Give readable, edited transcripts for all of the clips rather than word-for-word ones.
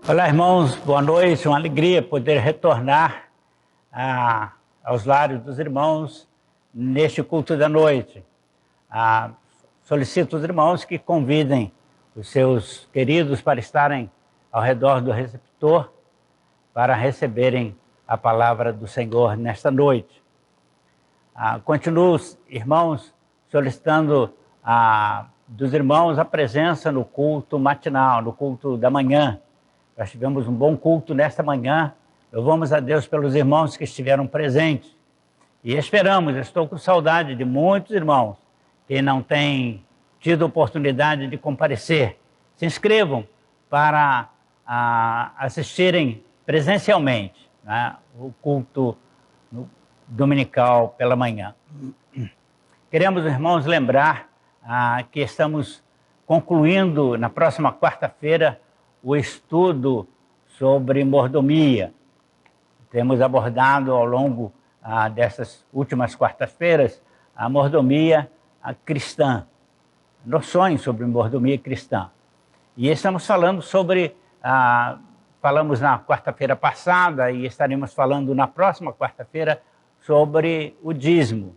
Olá, irmãos, boa noite. Uma alegria poder retornar aos lares dos irmãos neste culto da noite. Solicito os irmãos que convidem os seus queridos para estarem ao redor do receptor para receberem a palavra do Senhor nesta noite. Continuo, irmãos, solicitando dos irmãos a presença no culto matinal, no culto da manhã. Nós tivemos um bom culto nesta manhã, louvamos a Deus pelos irmãos que estiveram presentes. E esperamos, estou com saudade de muitos irmãos que não têm tido oportunidade de comparecer. Se inscrevam para assistirem presencialmente, né, o culto dominical pela manhã. Queremos, irmãos, lembrar que estamos concluindo na próxima quarta-feira o estudo sobre mordomia. Temos abordado ao longo dessas últimas quartas-feiras a mordomia cristã, noções sobre mordomia cristã. E estamos falando sobre, falamos na quarta-feira passada e estaremos falando na próxima quarta-feira sobre o dízimo.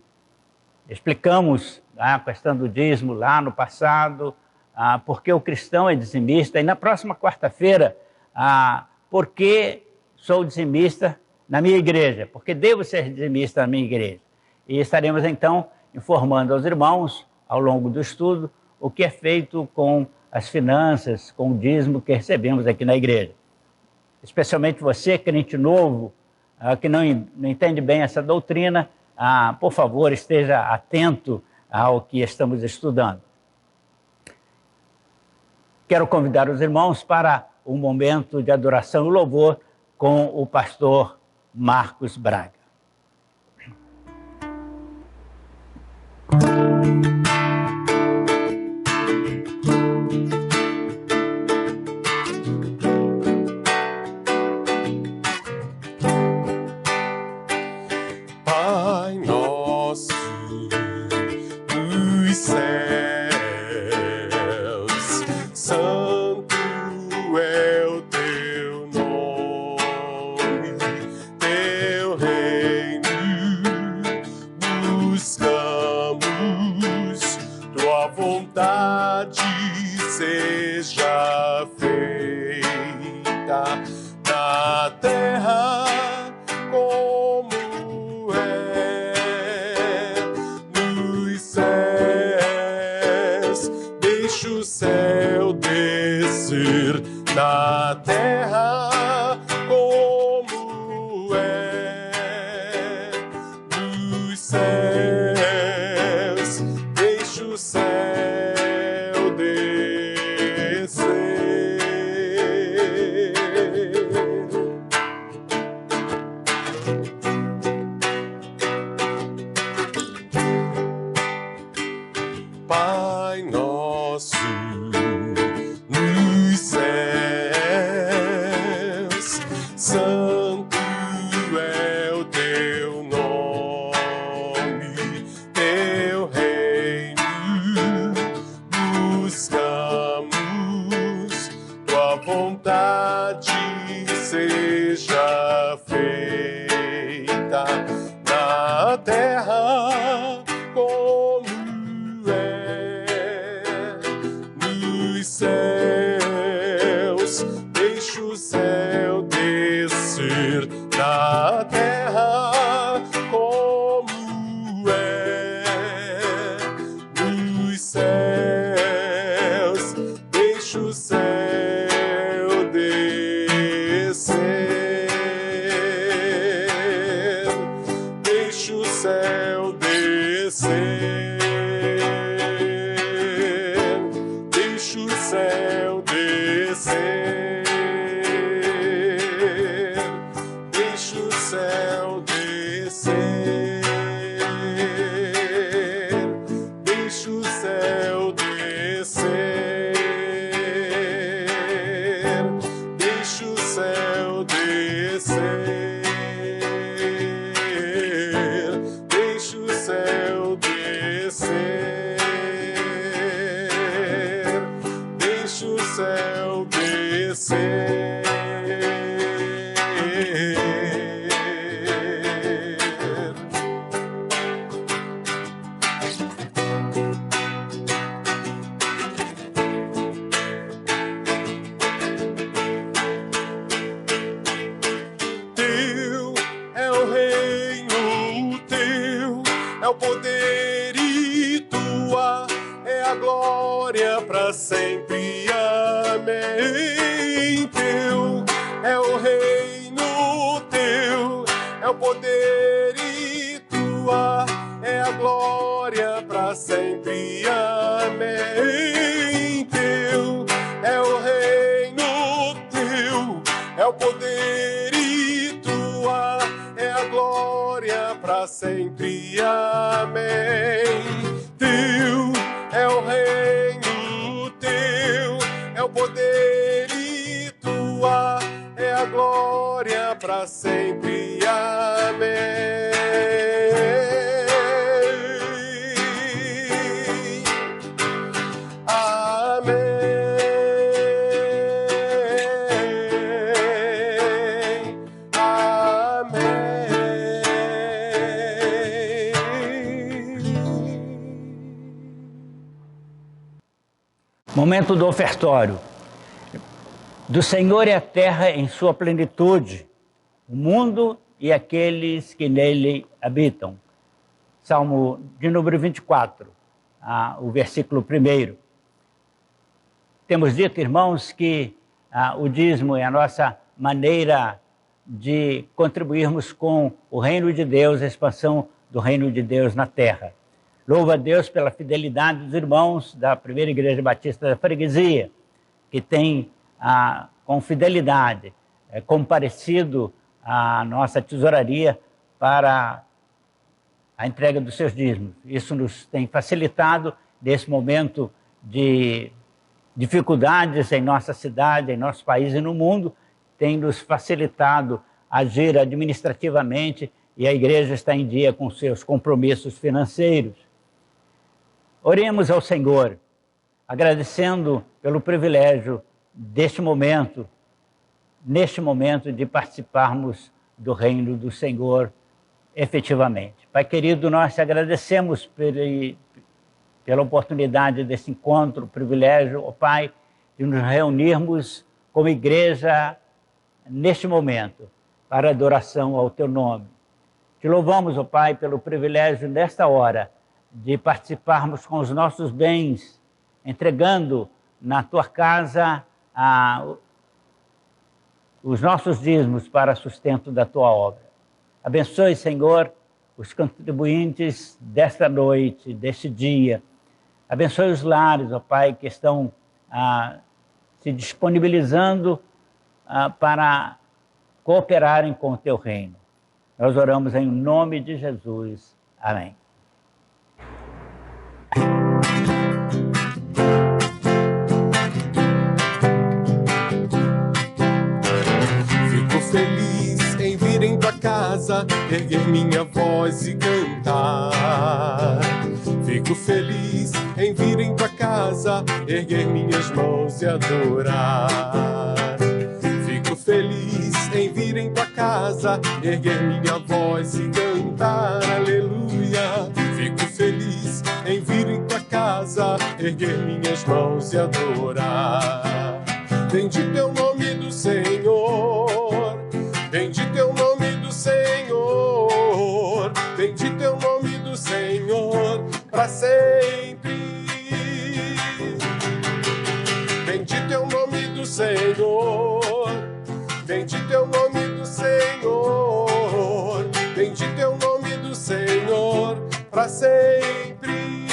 Explicamos a questão do dízimo lá no passado, porque o cristão é dizimista, e na próxima quarta-feira, por que sou dizimista na minha igreja, porque devo ser dizimista na minha igreja. E estaremos então informando aos irmãos, ao longo do estudo, o que é feito com as finanças, com o dízimo que recebemos aqui na igreja. Especialmente você, crente novo, que não entende bem essa doutrina, por favor, esteja atento ao que estamos estudando. Quero convidar os irmãos para um momento de adoração e louvor com o pastor Marcos Braga. Pai nosso dos céus, santo é o teu nome, teu reino buscamos, tua vontade seja feita na terra como nos céus. Deixa o céu descer na terra como nos céus. Deixa o céu descer. Pai nosso nos céus, santo é o teu nome, teu reino buscamos, tua vontade seja feita na terra como nos céus. Deixa o céu descer na terra como nos céus. Deixa o céu descer. Deixa o céu descer. Deixa o céu descer. Deixa o céu descer. Deixa o céu descer. Deixa o céu descer. Deixa o céu descer. Deixa o céu descer. glória para sempre. Amém. Teu é o reino, teu é o poder e tua é a glória para sempre. Amém. Teu é o reino, teu é o poder e tua é a glória para sempre. Amém. Teu é o reino, teu é o poder e tua é a glória para sempre. Amém. Momento do ofertório. Do Senhor é a terra em sua plenitude, o mundo e aqueles que nele habitam. Salmo de número 24, o versículo 1. Temos dito, irmãos, que o dízimo é a nossa maneira de contribuirmos com o reino de Deus, a expansão do reino de Deus na terra. Louvo a Deus pela fidelidade dos irmãos da Primeira Igreja Batista da Freguesia, que tem com fidelidade comparecido à nossa tesouraria para a entrega dos seus dízimos. Isso nos tem facilitado nesse momento de dificuldades em nossa cidade, em nosso país e no mundo, tem nos facilitado agir administrativamente e a igreja está em dia com seus compromissos financeiros. Oremos ao Senhor, agradecendo pelo privilégio deste momento, neste momento de participarmos do reino do Senhor efetivamente. Pai querido, nós te agradecemos pela oportunidade desse encontro, privilégio, ó Pai, de nos reunirmos como igreja neste momento para adoração ao teu nome. Te louvamos, ó Pai, pelo privilégio nesta hora de participarmos com os nossos bens, entregando na tua casa os nossos dízimos para sustento da tua obra. Abençoe, Senhor, os contribuintes desta noite, deste dia. Abençoe os lares, ó Pai, que estão se disponibilizando para cooperarem com o teu reino. Nós oramos em nome de Jesus. Amém. Fico feliz em vir em tua casa, erguer minha voz e cantar. Fico feliz em vir em tua casa, erguer minhas mãos e adorar. Fico feliz em vir em tua casa, erguer minha voz e cantar, aleluia. Fico feliz em vir em tua casa, erguer minhas mãos e adorar. Bendito é o nome do Senhor, bendito é o nome do Senhor, bendito é o nome do Senhor, para sempre. Bendito é o nome do Senhor, bendito é o nome do Senhor, bendito é o nome do Senhor, para sempre.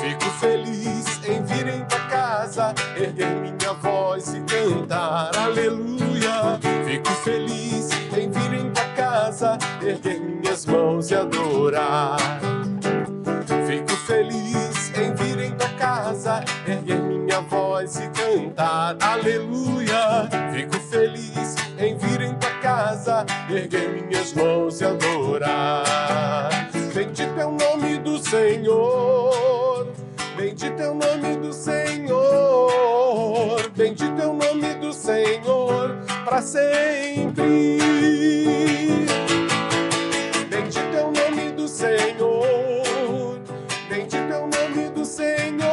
Fico feliz em vir em tua casa, erguer minha voz e cantar, aleluia. Fico feliz em vir em tua casa, erguer minhas mãos e adorar. Fico feliz em vir em tua casa, erguer minha voz e cantar, aleluia. Fico feliz em vir em tua casa, erguer minhas mãos e adorar. Bendito é o nome do Senhor, bendito é o nome do Senhor, bendito é o nome do Senhor, para sempre. Bendito é o nome do Senhor, bendito é o nome do Senhor,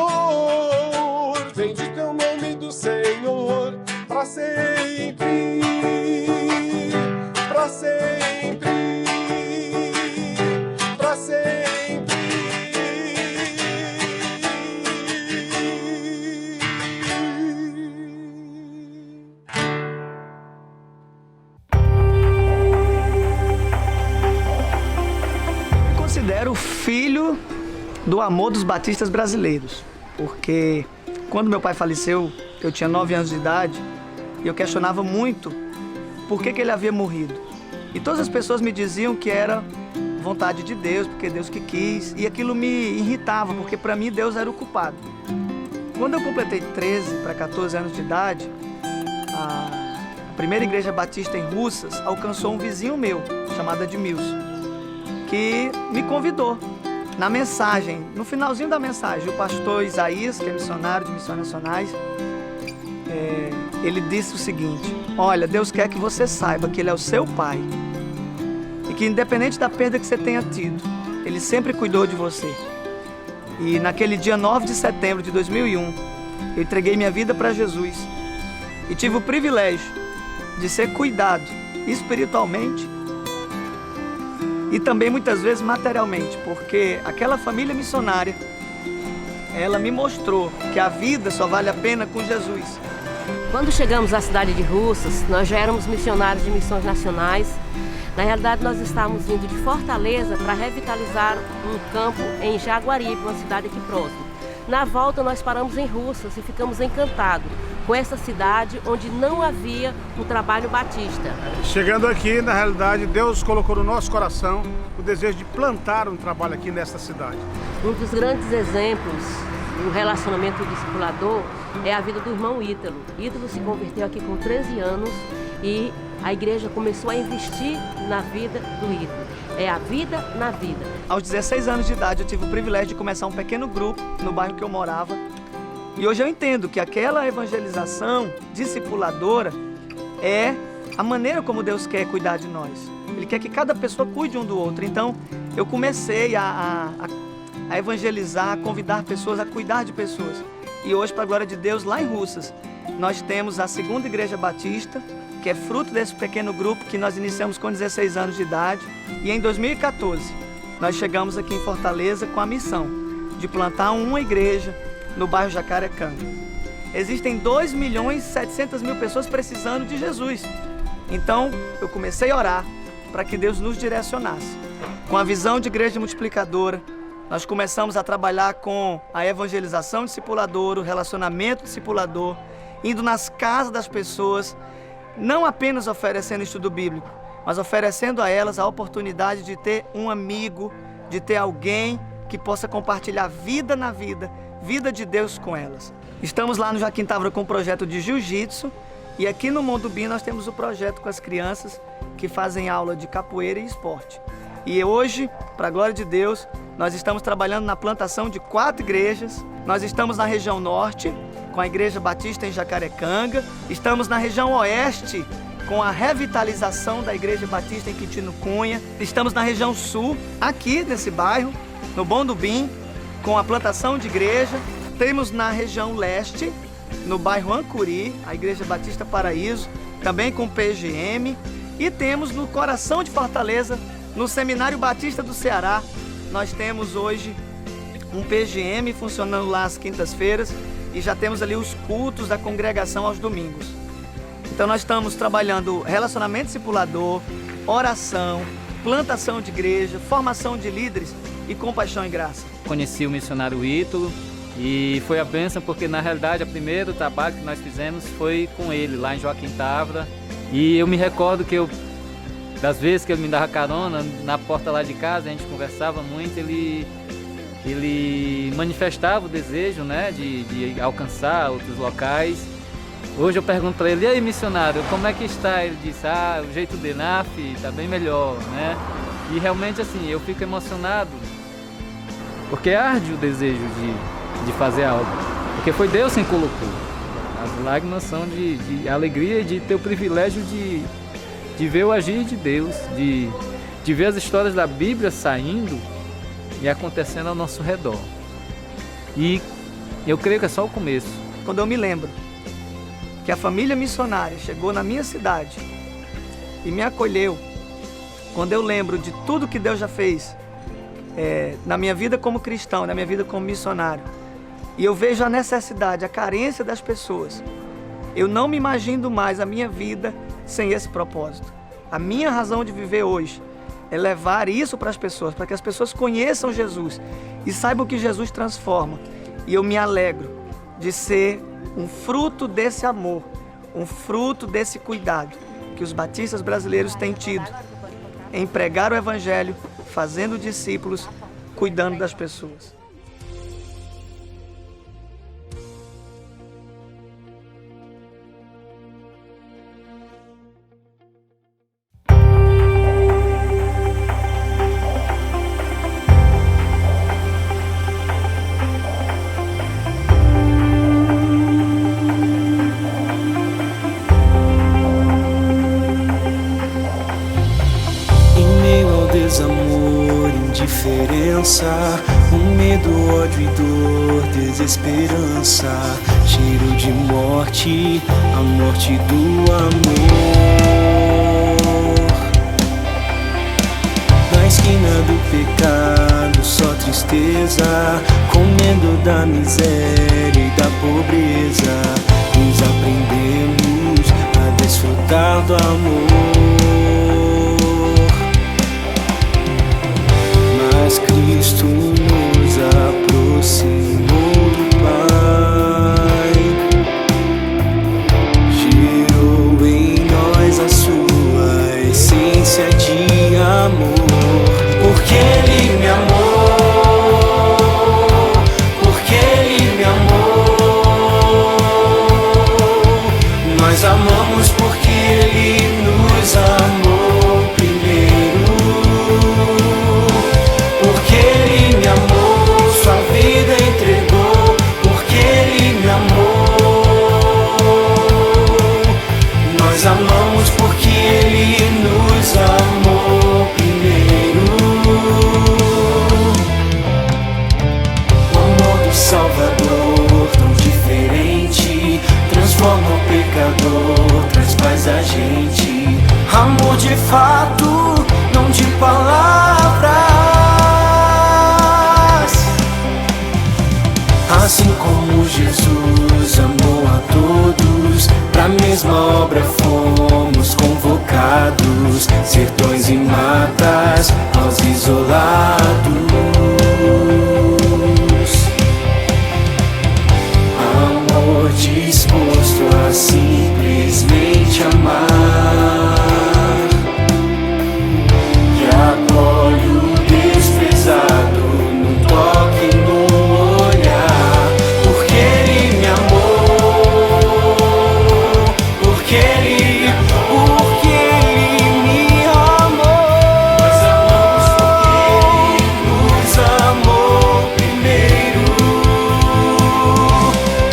bendito é o nome do Senhor, para sempre, para sempre, para sempre. do amor dos batistas brasileiros. Porque quando meu pai faleceu, eu tinha 9 anos de idade e eu questionava muito por que ele havia morrido. E todas as pessoas me diziam que era vontade de Deus, porque Deus que quis, e aquilo me irritava, porque para mim Deus era o culpado. Quando eu completei 13 para 14 anos de idade, a primeira igreja batista em Russas alcançou um vizinho meu, chamado Edmilson, que me convidou. Na mensagem, no finalzinho da mensagem, o pastor Isaías, que é missionário de Missões Nacionais, ele disse o seguinte: olha, Deus quer que você saiba que Ele é o seu pai e que independente da perda que você tenha tido, Ele sempre cuidou de você. E naquele dia 9 de setembro de 2001, eu entreguei minha vida para Jesus e tive o privilégio de ser cuidado espiritualmente e também muitas vezes materialmente, porque aquela família missionária, ela me mostrou que a vida só vale a pena com Jesus. Quando chegamos à cidade de Russas, nós já éramos missionários de Missões Nacionais. Na realidade, nós estávamos vindo de Fortaleza para revitalizar um campo em Jaguaribe, uma cidade aqui próxima. Na volta, nós paramos em Russas e ficamos encantados com essa cidade onde não havia um trabalho batista. Chegando aqui, na realidade, Deus colocou no nosso coração o desejo de plantar um trabalho aqui nesta cidade. Um dos grandes exemplos do relacionamento discipulador é a vida do irmão Ítalo. Ítalo se converteu aqui com 13 anos e a igreja começou a investir na vida do Ítalo. É a vida na vida. Aos 16 anos de idade, eu tive o privilégio de começar um pequeno grupo no bairro que eu morava. E hoje eu entendo que aquela evangelização discipuladora é a maneira como Deus quer cuidar de nós. Ele quer que cada pessoa cuide um do outro. Então, eu comecei a evangelizar, a convidar pessoas, a cuidar de pessoas. E hoje, para a glória de Deus, lá em Russas, nós temos a segunda igreja batista, que é fruto desse pequeno grupo que nós iniciamos com 16 anos de idade. E em 2014, nós chegamos aqui em Fortaleza com a missão de plantar uma igreja no bairro Jacarecanga. Existem 2.700.000 pessoas precisando de Jesus. Então, eu comecei a orar para que Deus nos direcionasse. Com a visão de igreja multiplicadora, nós começamos a trabalhar com a evangelização discipuladora, o relacionamento discipulador, indo nas casas das pessoas, não apenas oferecendo estudo bíblico, mas oferecendo a elas a oportunidade de ter um amigo, de ter alguém que possa compartilhar vida na vida, vida de Deus com elas. Estamos lá no Joaquim Távora com o projeto de jiu-jitsu e aqui no Mondubim nós temos o projeto com as crianças que fazem aula de capoeira e esporte. E hoje, para a glória de Deus, nós estamos trabalhando na plantação de 4 igrejas. Nós estamos na região norte, com a Igreja Batista em Jacarecanga. Estamos na região oeste, com a revitalização da Igreja Batista em Quintino Cunha. Estamos na região sul, aqui nesse bairro, no Mondubim, com a plantação de igreja. Temos na região leste, no bairro Ancuri, a Igreja Batista Paraíso, também com PGM. E temos no coração de Fortaleza, no Seminário Batista do Ceará, nós temos hoje um PGM funcionando lá às quintas-feiras e já temos ali os cultos da congregação aos domingos. Então nós estamos trabalhando relacionamento discipulador, oração, plantação de igreja, formação de líderes e compaixão e graça. Conheci o missionário Ítalo e foi a bênção porque na realidade o primeiro trabalho que nós fizemos foi com ele lá em Joaquim Távora. E eu me recordo que das vezes que ele me dava carona, na porta lá de casa, a gente conversava muito, ele manifestava o desejo, né, de alcançar outros locais. Hoje eu pergunto para ele: e aí, missionário, como é que está? Ele disse: o jeito de NAF está bem melhor, né? E realmente assim, eu fico emocionado, porque arde o desejo de fazer algo, porque foi Deus quem colocou. As lágrimas são de alegria e de ter o privilégio de ver o agir de Deus, de ver as histórias da Bíblia saindo e acontecendo ao nosso redor. E eu creio que é só o começo. Quando eu me lembro que a família missionária chegou na minha cidade e me acolheu, quando eu lembro de tudo que Deus já fez na minha vida como cristão, na minha vida como missionário, e eu vejo a necessidade, a carência das pessoas, eu não me imagino mais a minha vida sem esse propósito. A minha razão de viver hoje é levar isso para as pessoas, para que as pessoas conheçam Jesus e saibam que Jesus transforma. E eu me alegro de ser um fruto desse amor, um fruto desse cuidado que os batistas brasileiros têm tido em pregar o Evangelho, fazendo discípulos, cuidando das pessoas. Desamor, indiferença, um medo, ódio e dor, desesperança, cheiro de morte, a morte do amor. Na esquina do pecado, só tristeza, comendo da miséria e da pobreza, nos aprendemos a desfrutar do amor. Mas Cristo nos aproximou do Pai, gerou em nós a sua essência de amor. Porque Ele me amou, porque Ele me amou. Nós amamos porque Ele nos amou. Nós amamos porque Ele nos amou primeiro. O amor do Salvador, tão diferente, transforma o pecador, traz paz a gente. Amor de fato, não de palavras. Assim como Jesus amou a todos, pra mesma obra fomos convocados, sertões e matas aos isolados. Amor disposto a simplesmente amar, que acolhe o desprezado num toque, num olhar. Porque Ele me amou, porque Ele me amou. Nós amamos porque Ele nos amou primeiro.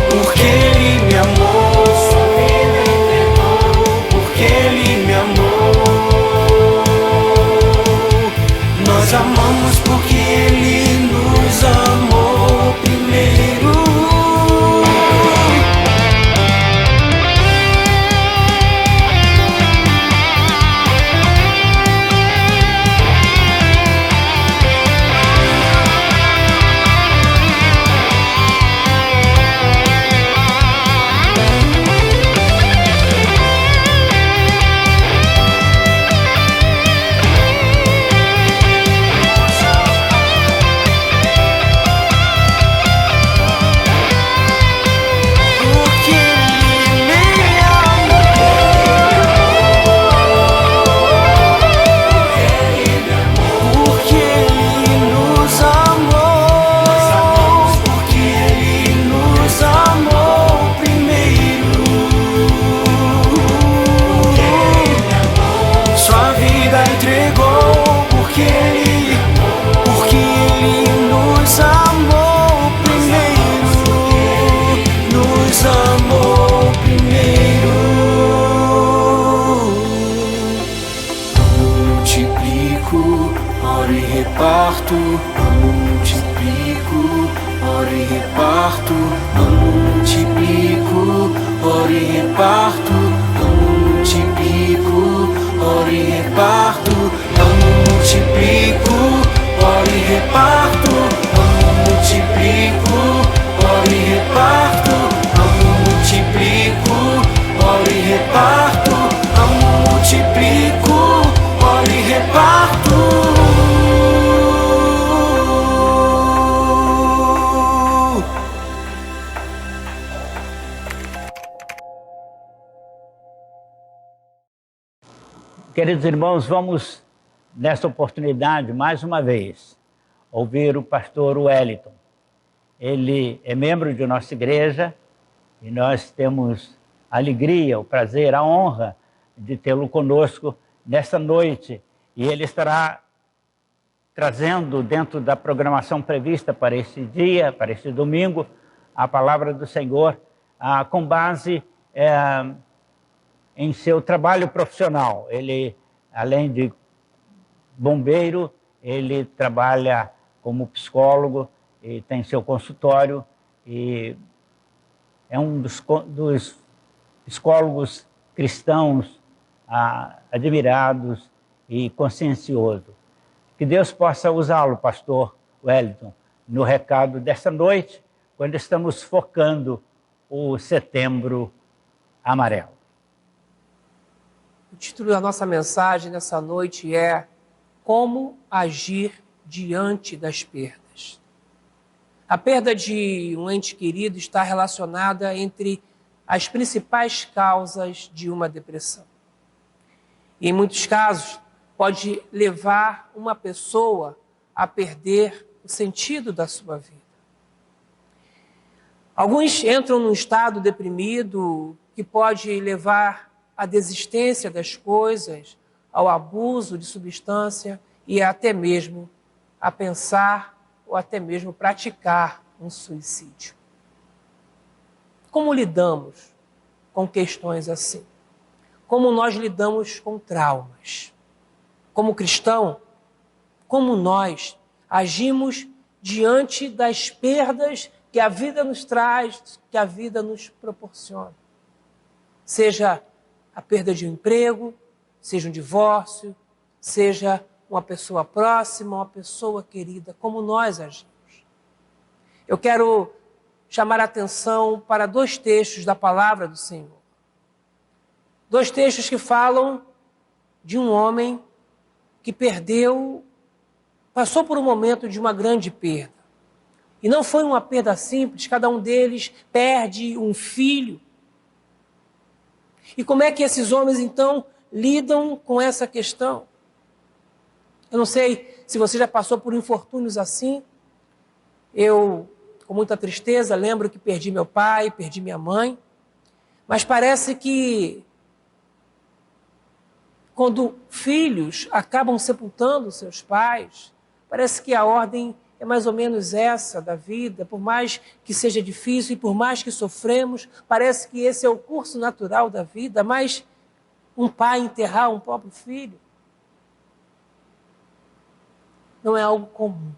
Porque Ele me amou, sua vida entregou. Porque Ele me amou. Nós amamos porque Ele nos amou primeiro. Oro e reparto, amo, multiplico, oro e reparto, amo, multiplico, oro e reparto, amo, multiplico, oro e reparto, amo, multiplico, oro e reparto, amo, multiplico, oro e reparto, amo, multiplico, oro e reparto, amo, multiplico, oro e reparto. Queridos irmãos, vamos, nesta oportunidade, mais uma vez, ouvir o pastor Wellington. Ele é membro de nossa igreja e nós temos a alegria, o prazer, a honra de tê-lo conosco nesta noite. E ele estará trazendo, dentro da programação prevista para esse dia, para esse domingo, a palavra do Senhor, com base em seu trabalho profissional. Ele, além de bombeiro, ele trabalha como psicólogo e tem seu consultório e é um dos psicólogos cristãos admirados e consciencioso. Que Deus possa usá-lo, pastor Wellington, no recado desta noite, quando estamos focando o Setembro Amarelo. O título da nossa mensagem nessa noite é Como agir diante das perdas. A perda de um ente querido está relacionada entre as principais causas de uma depressão. E em muitos casos, pode levar uma pessoa a perder o sentido da sua vida. Alguns entram num estado deprimido que pode levar à desistência das coisas, ao abuso de substância e até mesmo a pensar ou até mesmo praticar um suicídio. Como lidamos com questões assim? Como nós lidamos com traumas? Como cristão, como nós agimos diante das perdas que a vida nos traz, que a vida nos proporciona? Seja a perda de um emprego, seja um divórcio, seja uma pessoa próxima, uma pessoa querida, como nós agimos. Eu quero chamar a atenção para 2 textos da palavra do Senhor. 2 textos que falam de um homem que passou por um momento de uma grande perda. E não foi uma perda simples, cada um deles perde um filho. E como é que esses homens, então, lidam com essa questão? Eu não sei se você já passou por infortúnios assim. Eu, com muita tristeza, lembro que perdi meu pai, perdi minha mãe. Mas parece que quando filhos acabam sepultando seus pais, parece que a ordem é mais ou menos essa da vida. Por mais que seja difícil e por mais que sofremos, parece que esse é o curso natural da vida. Mas um pai enterrar um próprio filho não é algo comum.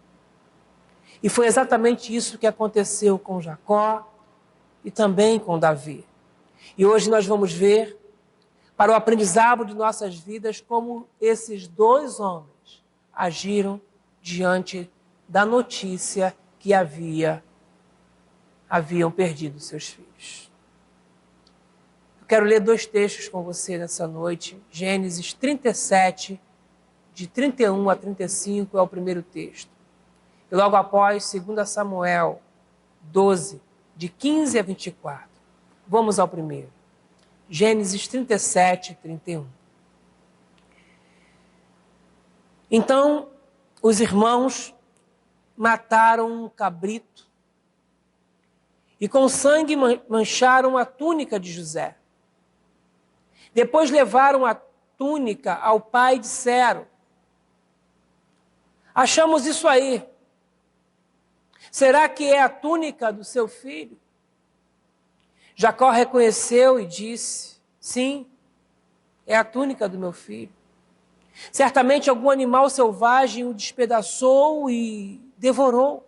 E foi exatamente isso que aconteceu com Jacó e também com Davi. E hoje nós vamos ver, para o aprendizado de nossas vidas, como esses 2 homens agiram diante da notícia que haviam perdido seus filhos. Eu quero ler 2 textos com você nessa noite. Gênesis 37, de 31 a 35 é o primeiro texto. E logo após, 2 Samuel 12, de 15 a 24. Vamos ao primeiro. Gênesis 37, 31. Então, os irmãos mataram um cabrito e com sangue mancharam a túnica de José. Depois levaram a túnica ao pai e disseram: achamos isso aí. Será que é a túnica do seu filho? Jacó reconheceu e disse: sim, é a túnica do meu filho. Certamente algum animal selvagem o despedaçou e devorou.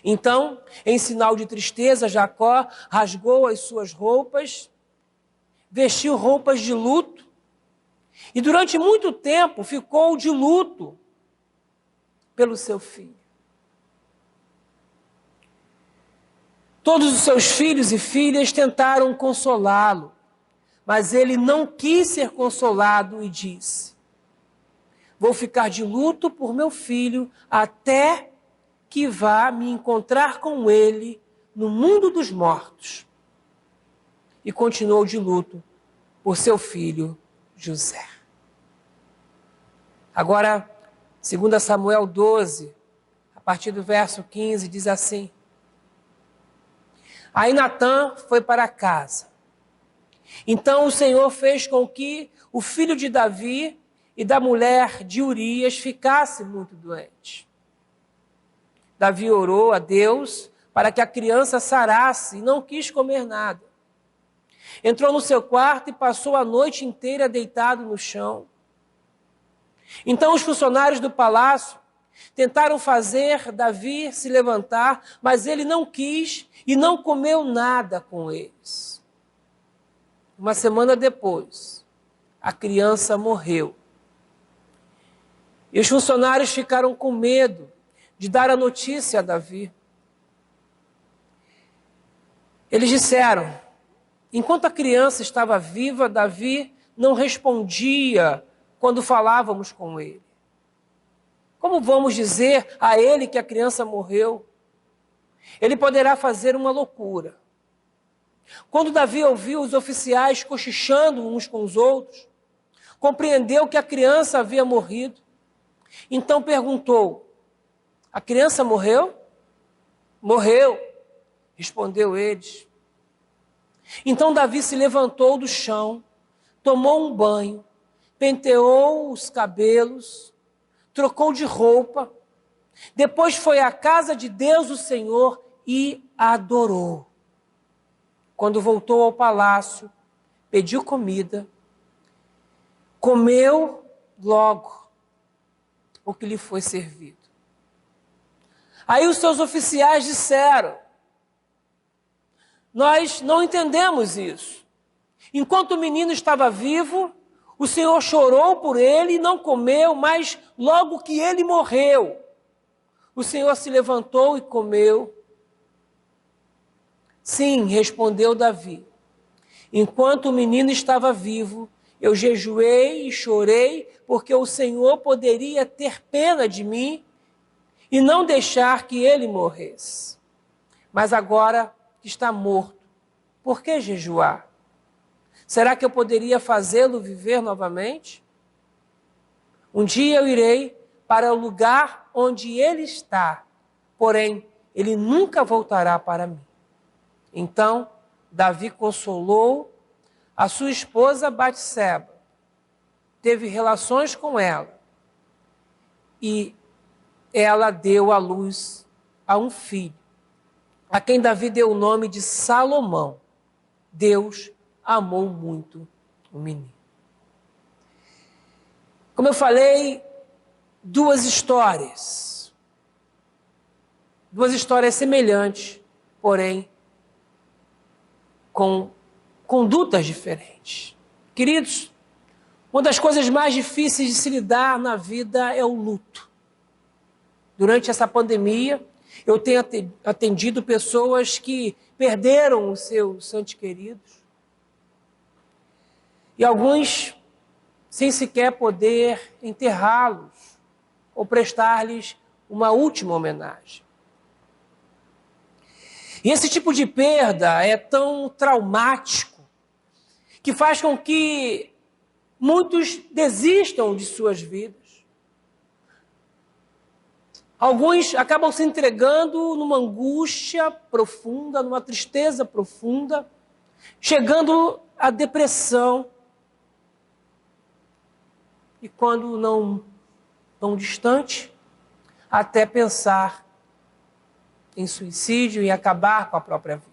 Então, em sinal de tristeza, Jacó rasgou as suas roupas, vestiu roupas de luto e durante muito tempo ficou de luto pelo seu filho. Todos os seus filhos e filhas tentaram consolá-lo, mas ele não quis ser consolado e disse: vou ficar de luto por meu filho até que vá me encontrar com ele no mundo dos mortos. E continuou de luto por seu filho José. Agora, 2 Samuel 12, a partir do verso 15, diz assim: Aí Natã foi para casa. Então o Senhor fez com que o filho de Davi e da mulher de Urias ficasse muito doente. Davi orou a Deus para que a criança sarasse e não quis comer nada. Entrou no seu quarto e passou a noite inteira deitado no chão. Então os funcionários do palácio tentaram fazer Davi se levantar, mas ele não quis e não comeu nada com eles. Uma semana depois, a criança morreu. E os funcionários ficaram com medo de dar a notícia a Davi. Eles disseram: enquanto a criança estava viva, Davi não respondia quando falávamos com ele. Como vamos dizer a ele que a criança morreu? Ele poderá fazer uma loucura. Quando Davi ouviu os oficiais cochichando uns com os outros, compreendeu que a criança havia morrido. Então perguntou: a criança morreu? Morreu, respondeu eles. Então Davi se levantou do chão, tomou um banho, penteou os cabelos, trocou de roupa, depois foi à casa de Deus, o Senhor, e adorou. Quando voltou ao palácio, pediu comida, comeu logo o que lhe foi servido. Aí os seus oficiais disseram: nós não entendemos isso. Enquanto o menino estava vivo, o Senhor chorou por ele e não comeu, mas logo que ele morreu, o Senhor se levantou e comeu. Sim, respondeu Davi, enquanto o menino estava vivo, eu jejuei e chorei, porque o Senhor poderia ter pena de mim e não deixar que ele morresse. Mas agora que está morto, por que jejuar? Será que eu poderia fazê-lo viver novamente? Um dia eu irei para o lugar onde ele está, porém, ele nunca voltará para mim. Então, Davi consolou a sua esposa Batseba, teve relações com ela e ela deu à luz a um filho, a quem Davi deu o nome de Salomão. Deus amou muito o menino. Como eu falei, duas histórias semelhantes, porém com condutas diferentes. Queridos, uma das coisas mais difíceis de se lidar na vida é o luto. Durante essa pandemia, eu tenho atendido pessoas que perderam os seus entes queridos. E alguns sem sequer poder enterrá-los ou prestar-lhes uma última homenagem. E esse tipo de perda é tão traumático que faz com que muitos desistam de suas vidas. Alguns acabam se entregando numa angústia profunda, numa tristeza profunda, chegando à depressão. E quando não tão distante, até pensar em suicídio e acabar com a própria vida.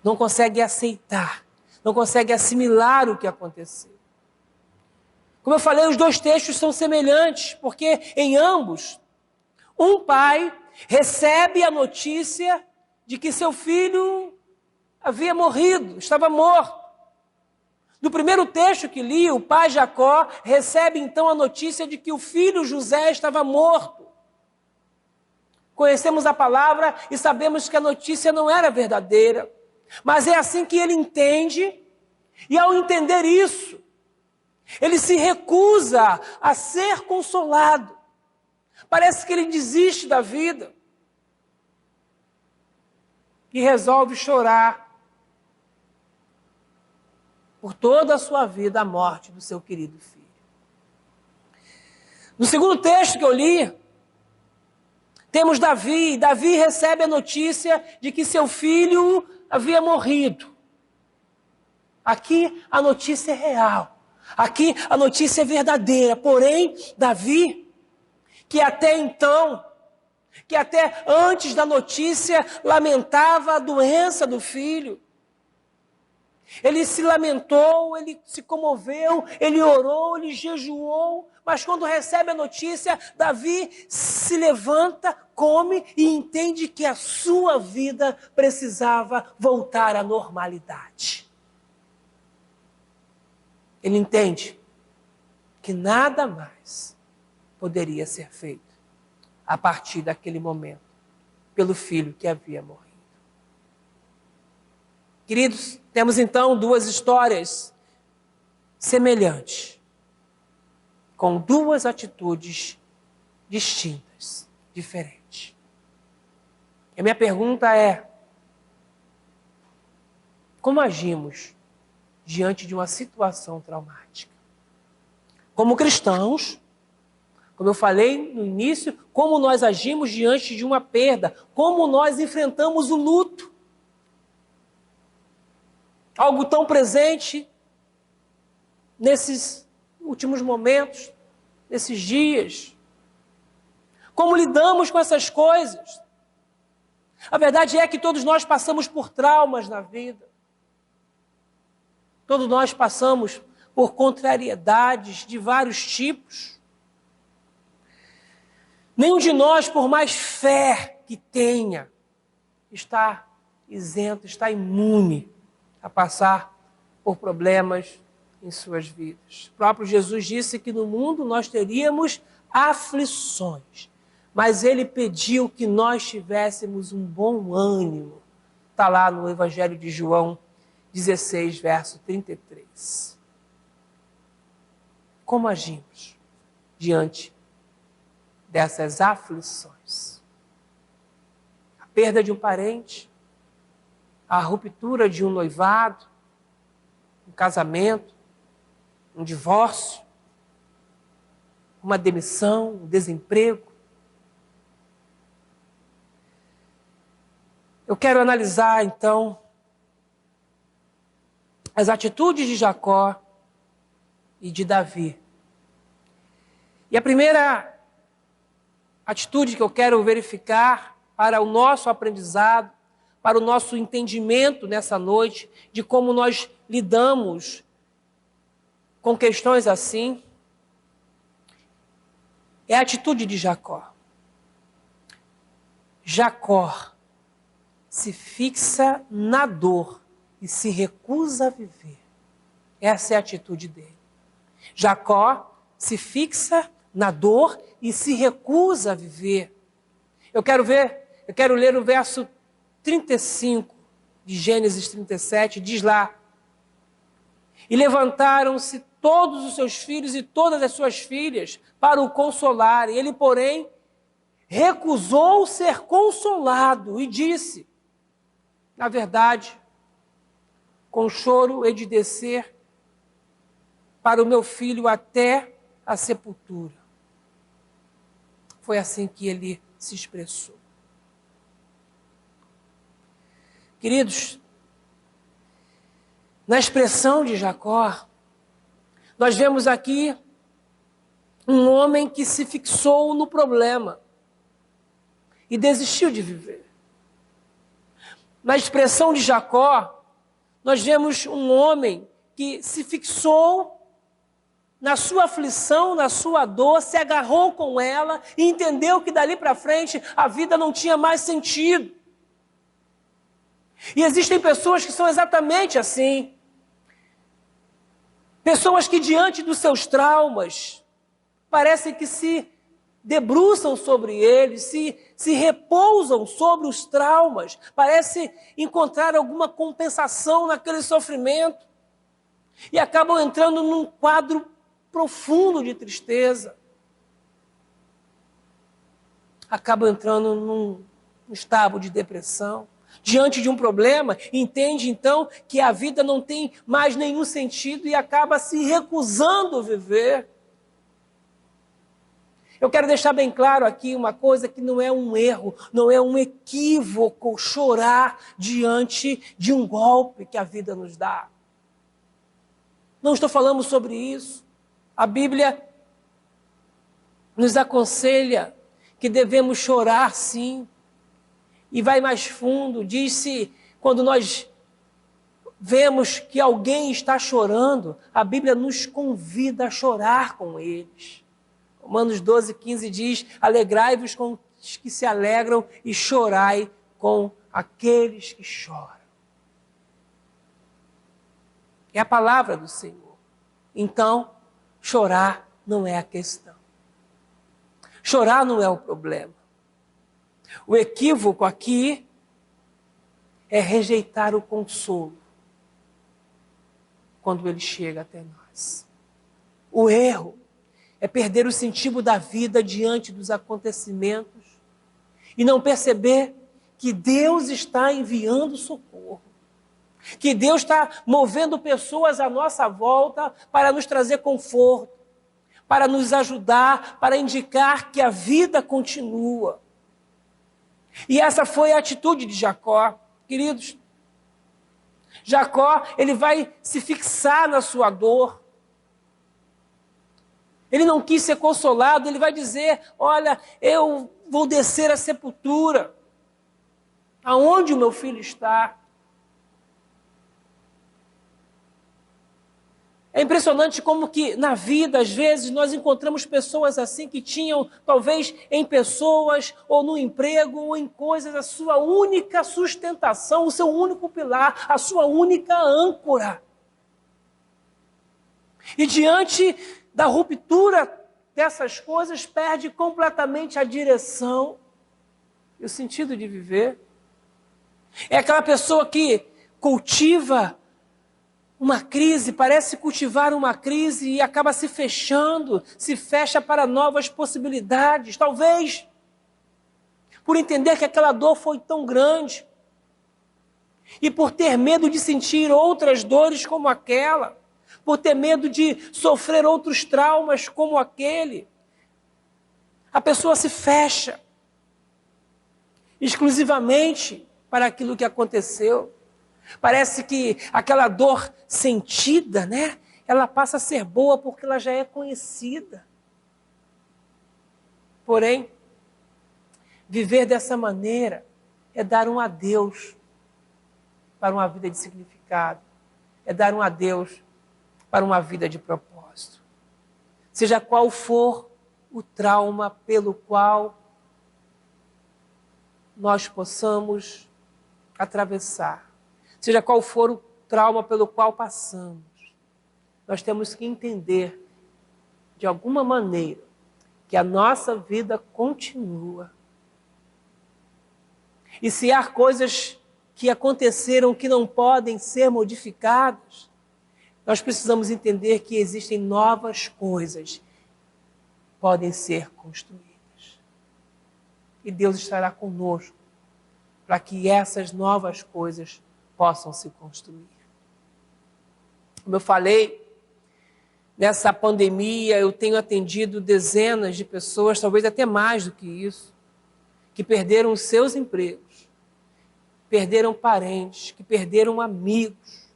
Não consegue aceitar, não consegue assimilar o que aconteceu. Como eu falei, os dois textos são semelhantes, porque em ambos, um pai recebe a notícia de que seu filho havia morrido, estava morto. No primeiro texto que li, o pai Jacó recebe então a notícia de que o filho José estava morto. Conhecemos a palavra e sabemos que a notícia não era verdadeira. Mas é assim que ele entende, e ao entender isso, ele se recusa a ser consolado. Parece que ele desiste da vida e resolve chorar. por toda a sua vida a morte do seu querido filho. No segundo texto que eu li, temos Davi. Davi recebe a notícia de que seu filho havia morrido. Aqui a notícia é real. Aqui a notícia é verdadeira. Porém, Davi, que até então, que até antes da notícia lamentava a doença do filho, ele se lamentou, ele se comoveu, ele orou, ele jejuou, mas quando recebe a notícia, Davi se levanta, come e entende que a sua vida precisava voltar à normalidade. Ele entende que nada mais poderia ser feito a partir daquele momento pelo filho que havia morrido. Queridos, temos então duas histórias semelhantes, com duas atitudes distintas, diferentes. E a minha pergunta é: como agimos diante de uma situação traumática? Como cristãos, como eu falei no início, como nós agimos diante de uma perda, como nós enfrentamos o luto. Algo tão presente nesses últimos momentos, nesses dias. Como lidamos com essas coisas? A verdade é que todos nós passamos por traumas na vida. Todos nós passamos por contrariedades de vários tipos. Nenhum de nós, por mais fé que tenha, está isento, está imune a passar por problemas em suas vidas. O próprio Jesus disse que no mundo nós teríamos aflições, mas ele pediu que nós tivéssemos um bom ânimo. Está lá no Evangelho de João 16, verso 33. Como agimos diante dessas aflições? A perda de um parente, a ruptura de um noivado, um casamento, um divórcio, uma demissão, um desemprego. Eu quero analisar, então, as atitudes de Jacó e de Davi. E a primeira atitude que eu quero verificar para o nosso aprendizado, para o nosso entendimento nessa noite, de como nós lidamos com questões assim, é a atitude de Jacó. Jacó se fixa na dor e se recusa a viver. Essa é a atitude dele. Jacó se fixa na dor e se recusa a viver. Eu quero ler o verso 35 de Gênesis 37, diz lá: e levantaram-se todos os seus filhos e todas as suas filhas para o consolarem. Ele, porém, recusou ser consolado e disse: na verdade, com choro hei de descer para o meu filho até a sepultura. Foi assim que ele se expressou. Queridos, na expressão de Jacó, nós vemos aqui um homem que se fixou no problema e desistiu de viver. Na expressão de Jacó, nós vemos um homem que se fixou na sua aflição, na sua dor, se agarrou com ela e entendeu que dali para frente a vida não tinha mais sentido. E existem pessoas que são exatamente assim. Pessoas que diante dos seus traumas, parecem que se debruçam sobre eles, se repousam sobre os traumas, parece encontrar alguma compensação naquele sofrimento e acabam entrando num quadro profundo de tristeza. Acabam entrando num estado de depressão, diante de um problema, entende então que a vida não tem mais nenhum sentido e acaba se recusando a viver. Eu quero deixar bem claro aqui uma coisa que não é um erro, não é um equívoco chorar diante de um golpe que a vida nos dá. Não estou falando sobre isso. A Bíblia nos aconselha que devemos chorar sim. E vai mais fundo, diz-se, quando nós vemos que alguém está chorando, a Bíblia nos convida a chorar com eles. Romanos 12:15 diz, alegrai-vos com os que se alegram e chorai com aqueles que choram. É a palavra do Senhor. Então, chorar não é a questão. Chorar não é o problema. O equívoco aqui é rejeitar o consolo quando ele chega até nós. O erro é perder o sentido da vida diante dos acontecimentos e não perceber que Deus está enviando socorro, que Deus está movendo pessoas à nossa volta para nos trazer conforto, para nos ajudar, para indicar que a vida continua. E essa foi a atitude de Jacó, queridos. Jacó, ele vai se fixar na sua dor. Ele não quis ser consolado, ele vai dizer, olha, eu vou descer à sepultura. Aonde o meu filho está? É impressionante como que na vida, às vezes, nós encontramos pessoas assim que tinham, talvez, em pessoas, ou no emprego, ou em coisas, a sua única sustentação, o seu único pilar, a sua única âncora. E diante da ruptura dessas coisas, perde completamente a direção e o sentido de viver. É aquela pessoa que cultiva uma crise, parece cultivar uma crise e acaba se fechando, se fecha para novas possibilidades. Talvez por entender que aquela dor foi tão grande e por ter medo de sentir outras dores como aquela, por ter medo de sofrer outros traumas como aquele, a pessoa se fecha exclusivamente para aquilo que aconteceu. Parece que aquela dor sentida, né? Ela passa a ser boa porque ela já é conhecida. Porém, viver dessa maneira é dar um adeus para uma vida de significado. É dar um adeus para uma vida de propósito. Seja qual for o trauma pelo qual nós possamos atravessar, seja qual for o trauma pelo qual passamos, nós temos que entender, de alguma maneira, que a nossa vida continua. E se há coisas que aconteceram que não podem ser modificadas, nós precisamos entender que existem novas coisas que podem ser construídas. E Deus estará conosco para que essas novas coisas possam se construir. Como eu falei, nessa pandemia eu tenho atendido dezenas de pessoas, talvez até mais do que isso, que perderam os seus empregos, perderam parentes, que perderam amigos.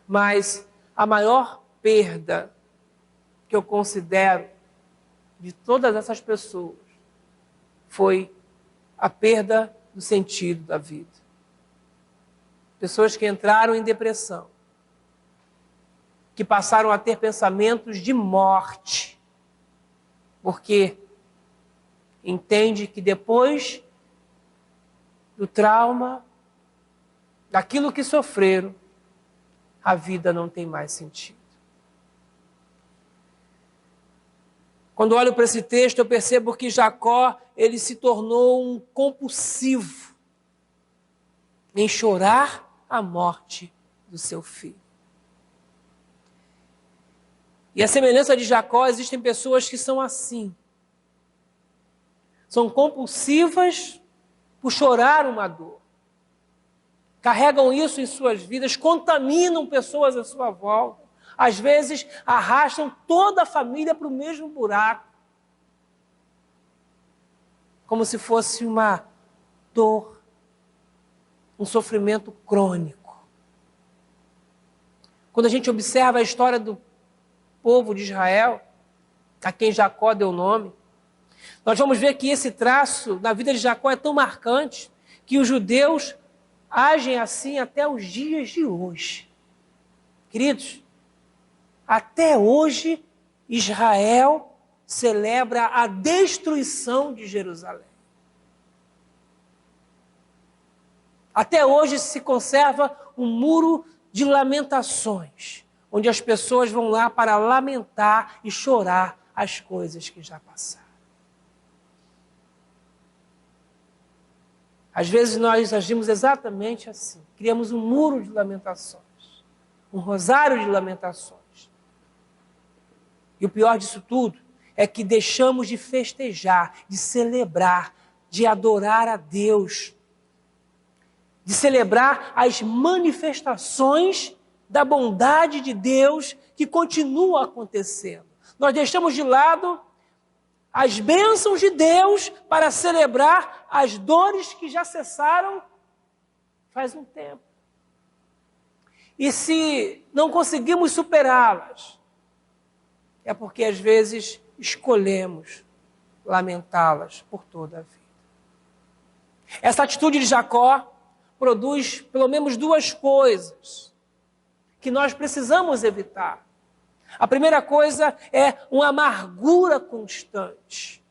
Mas a maior perda que eu considero de todas essas pessoas foi a perda do sentido da vida. Pessoas que entraram em depressão, que passaram a ter pensamentos de morte, porque entende que depois do trauma, daquilo que sofreram, a vida não tem mais sentido. Quando olho para esse texto, eu percebo que Jacó, ele se tornou um compulsivo em chorar a morte do seu filho. E a semelhança de Jacó, existem pessoas que são assim. São compulsivas por chorar uma dor. Carregam isso em suas vidas, contaminam pessoas à sua volta. Às vezes, arrastam toda a família para o mesmo buraco. Como se fosse uma dor, um sofrimento crônico. Quando a gente observa a história do povo de Israel, a quem Jacó deu nome, nós vamos ver que esse traço na vida de Jacó é tão marcante que os judeus agem assim até os dias de hoje. Queridos, até hoje Israel celebra a destruição de Jerusalém. Até hoje se conserva um muro de lamentações, onde as pessoas vão lá para lamentar e chorar as coisas que já passaram. Às vezes nós agimos exatamente assim. Criamos um muro de lamentações, um rosário de lamentações. E o pior disso tudo é que deixamos de festejar, de celebrar, de adorar a Deus, de celebrar as manifestações da bondade de Deus que continua acontecendo. Nós deixamos de lado as bênçãos de Deus para celebrar as dores que já cessaram faz um tempo. E se não conseguimos superá-las, é porque às vezes escolhemos lamentá-las por toda a vida. Essa atitude de Jacó produz pelo menos duas coisas que nós precisamos evitar. A primeira coisa é uma amargura constante.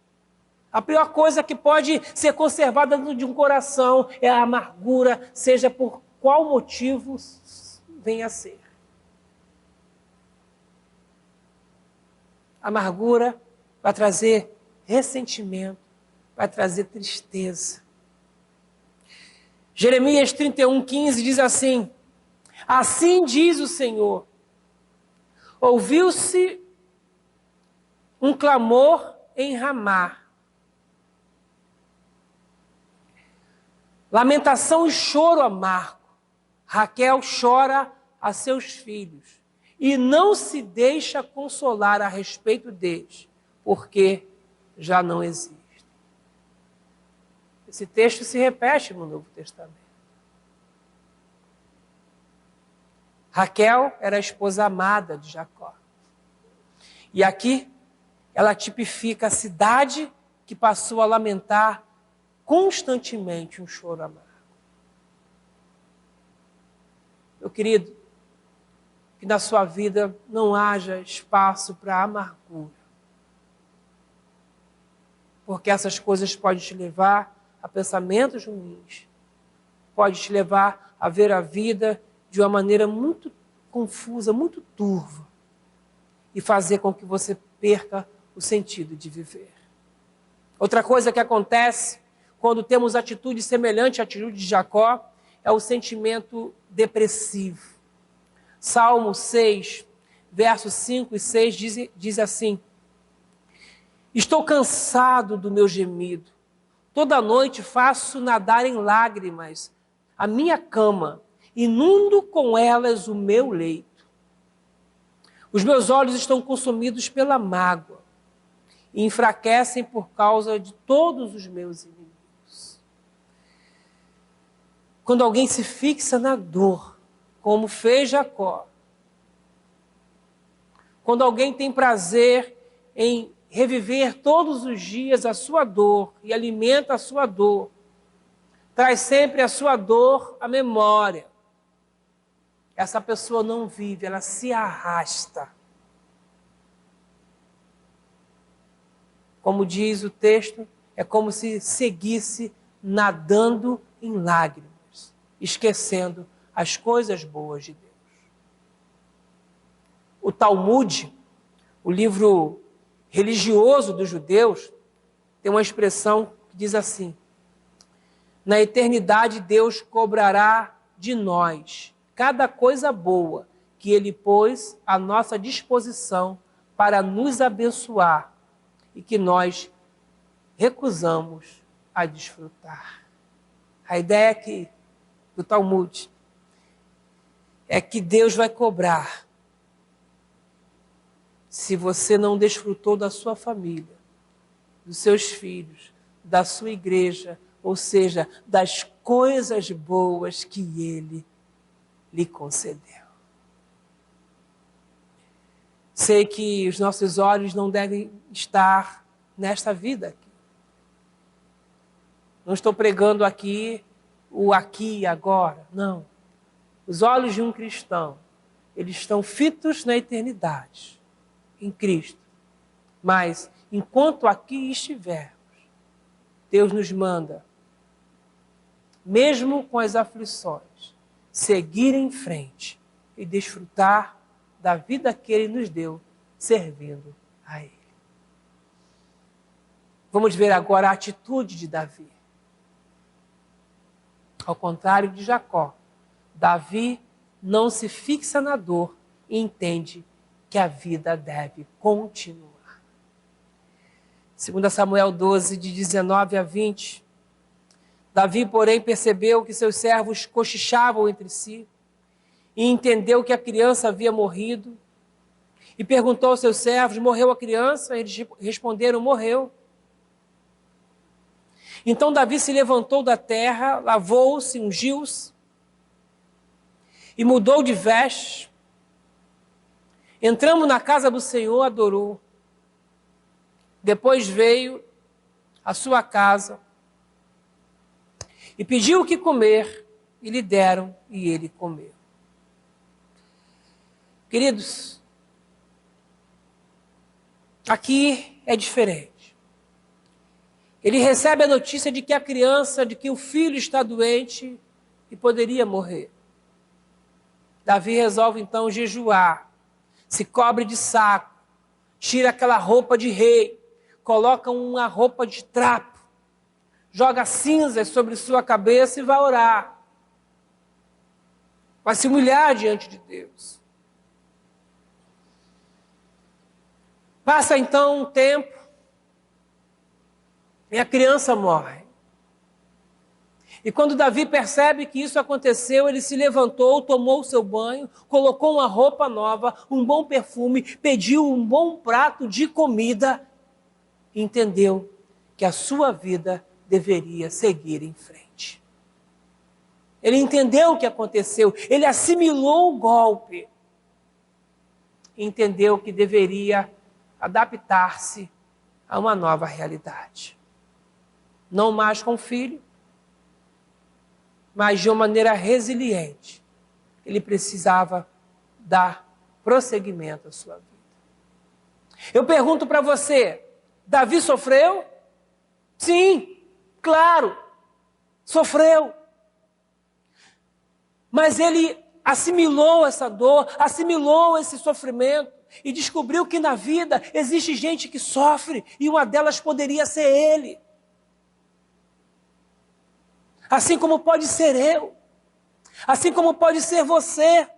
A pior coisa que pode ser conservada dentro de um coração é a amargura, seja por qual motivo venha a ser. A amargura vai trazer ressentimento, vai trazer tristeza. Jeremias 31:15 diz assim: assim diz o Senhor, ouviu-se um clamor em Ramá, lamentação e choro amargo. Raquel chora a seus filhos e não se deixa consolar a respeito deles, porque já não existem. Esse texto se repete no Novo Testamento. Raquel era a esposa amada de Jacó. E aqui ela tipifica a cidade que passou a lamentar constantemente um choro amargo. Meu querido, que na sua vida não haja espaço para amargura. Porque essas coisas podem te levar a pensamentos ruins. Pode te levar a ver a vida de uma maneira muito confusa, muito turva, e fazer com que você perca o sentido de viver. Outra coisa que acontece quando temos atitude semelhante à atitude de Jacó é o sentimento depressivo. Salmo 6, versos 5 e 6 diz assim: estou cansado do meu gemido, toda noite faço nadar em lágrimas a minha cama, inundo com elas o meu leito. Os meus olhos estão consumidos pela mágoa e enfraquecem por causa de todos os meus inimigos. Quando alguém se fixa na dor, como fez Jacó, quando alguém tem prazer em reviver todos os dias a sua dor e alimenta a sua dor, traz sempre a sua dor à memória. Essa pessoa não vive, ela se arrasta. Como diz o texto, é como se seguisse nadando em lágrimas, esquecendo as coisas boas de Deus. O Talmud, o livro religioso dos judeus, tem uma expressão que diz assim: na eternidade Deus cobrará de nós cada coisa boa que Ele pôs à nossa disposição para nos abençoar e que nós recusamos a desfrutar. A ideia aqui do Talmud é que Deus vai cobrar se você não desfrutou da sua família, dos seus filhos, da sua igreja, ou seja, das coisas boas que Ele lhe concedeu. Sei que os nossos olhos não devem estar nesta vida aqui. Não estou pregando aqui e agora, não. Os olhos de um cristão, eles estão fitos na eternidade, em Cristo. Mas, enquanto aqui estivermos, Deus nos manda, mesmo com as aflições, seguir em frente e desfrutar da vida que Ele nos deu, servindo a Ele. Vamos ver agora a atitude de Davi. Ao contrário de Jacó, Davi não se fixa na dor e entende que a vida deve continuar. 2 Samuel 12, de 19 a 20. Davi, porém, percebeu que seus servos cochichavam entre si e entendeu que a criança havia morrido. E perguntou aos seus servos: morreu a criança? Eles responderam: morreu. Então Davi se levantou da terra, lavou-se, ungiu-se e mudou de vestes. Entrando na casa do Senhor, adorou. Depois veio à sua casa e pediu o que comer, e lhe deram, e ele comeu. Queridos, aqui é diferente. Ele recebe a notícia de que a criança, de que o filho está doente e poderia morrer. Davi resolve então jejuar, se cobre de saco, tira aquela roupa de rei, coloca uma roupa de trapo, joga cinzas sobre sua cabeça e vai orar. Vai se humilhar diante de Deus. Passa então um tempo e a criança morre. E quando Davi percebe que isso aconteceu, ele se levantou, tomou o seu banho, colocou uma roupa nova, um bom perfume, pediu um bom prato de comida e entendeu que a sua vida deveria seguir em frente. Ele entendeu o que aconteceu, ele assimilou o golpe e entendeu que deveria adaptar-se a uma nova realidade. Não mais com o filho, mas de uma maneira resiliente. Ele precisava dar prosseguimento à sua vida. Eu pergunto para você, Davi sofreu? Sim, claro, sofreu. Mas ele assimilou essa dor, assimilou esse sofrimento e descobriu que na vida existe gente que sofre e uma delas poderia ser ele. Assim como pode ser eu, assim como pode ser você.